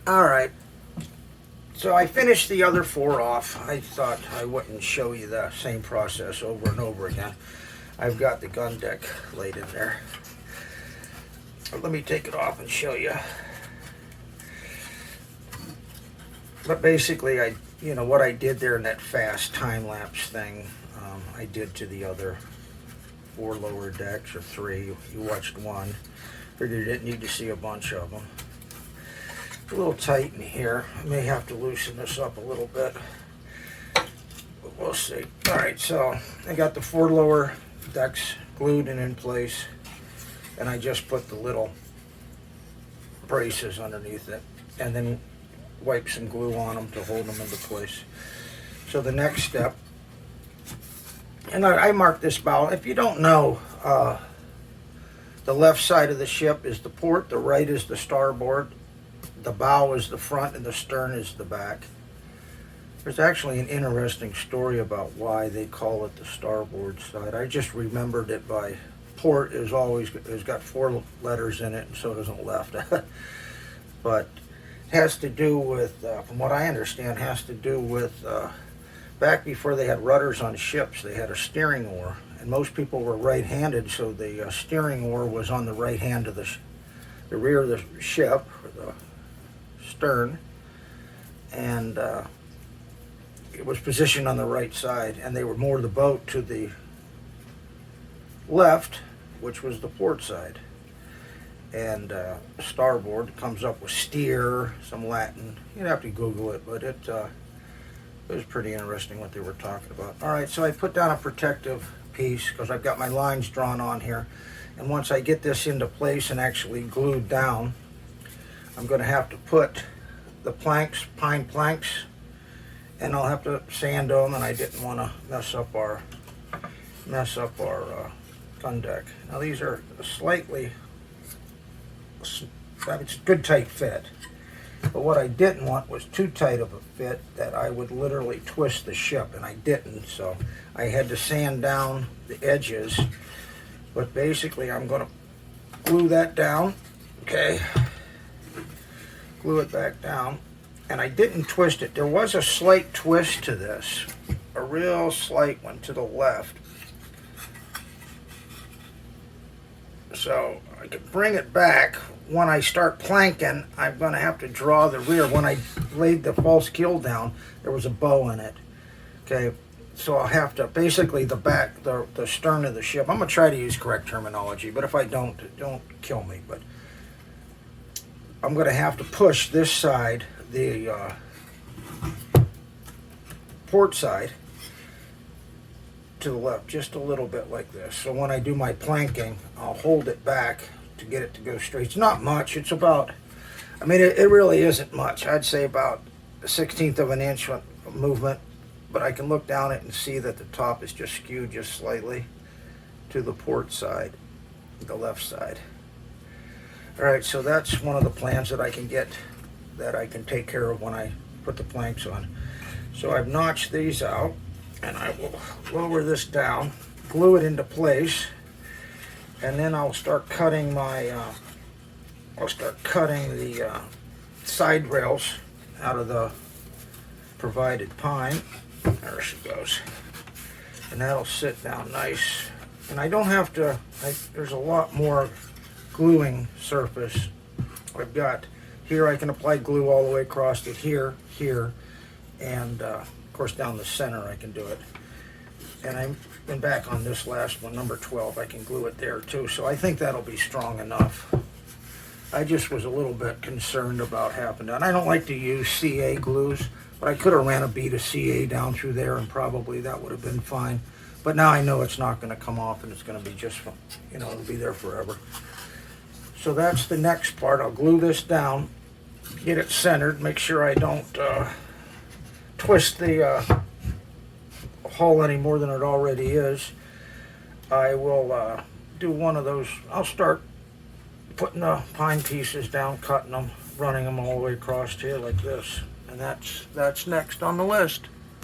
Alright, so I finished the other four off. I thought I wouldn't show you the same process over and over again. I've got the gun deck laid in there. Let me take it off and show you. But basically, what I did there in that fast time lapse thing, I did to the other four lower decks, or three. You watched one. Figured you didn't need to see a bunch of them. It's a little tight in here. I may have to loosen this up a little bit, but we'll see. All right, so I got the four lower decks glued and in place, and I just put the little braces underneath it, and then wipe some glue on them to hold them into place. So the next step, and I marked this bow. If you don't know, the left side of the ship is the port, the right is the starboard, the bow is the front, and the stern is the back. There's actually an interesting story about why they call it the starboard side. I just remembered it by port has got four letters in it, and so does the left. But it has to do with, from what I understand, has to do with back before they had rudders on ships, they had a steering oar, and most people were right-handed, so the steering oar was on the right hand of the rear of the ship, or the stern, and it was positioned on the right side, and they would moor the boat to the left, which was the port side. And starboard comes up with steer, some Latin. You'd have to Google it, but it was pretty interesting what they were talking about. All right, so I put down a protective piece because I've got my lines drawn on here. And once I get this into place and actually glued down, I'm going to have to put the planks, pine planks, and I'll have to sand them, and I didn't want to mess up our gun deck. Now these are slightly, it's a good tight fit, but what I didn't want was too tight of a fit that I would literally twist the ship, and I didn't, so I had to sand down the edges. But basically I'm going to glue that down, okay, glue it back down, and I didn't twist it. There was a slight twist to this, a real slight one to the left, so I can bring it back. When I start planking, I'm going to have to draw the rear. When I laid the false keel down, there was a bow in it. Okay, so I'll have to, basically the back, the stern of the ship. I'm going to try to use correct terminology, but if I don't kill me. But I'm going to have to push this side, the port side, to the left just a little bit like this. So when I do my planking, I'll hold it back to get it to go straight. It's not much. It's about, I mean, it really isn't much. I'd say about a 1/16 of an inch movement, but I can look down it and see that the top is just skewed just slightly to the port side, the left side. All right, so that's one of the plans that I can get, that I can take care of when I put the planks on. So I've notched these out, and I will lower this down, glue it into place, and then I'll start cutting the side rails out of the provided pine. There she goes. And that'll sit down nice. And I don't have to, there's a lot more gluing surface. I've got here, I can apply glue all the way across it, here, and of course down the center I can do it. And I've been back on this last one, number 12, I can glue it there too. So I think that'll be strong enough. I just was a little bit concerned about having to, and I don't like to use CA glues, but I could have ran a bead of CA down through there and probably that would have been fine. But now I know it's not going to come off and it's going to be just, it'll be there forever. So that's the next part. I'll glue this down, get it centered, make sure I don't twist the hull any more than it already is. I will do one of those. I'll start putting the pine pieces down, cutting them, running them all the way across here like this, and that's next on the list.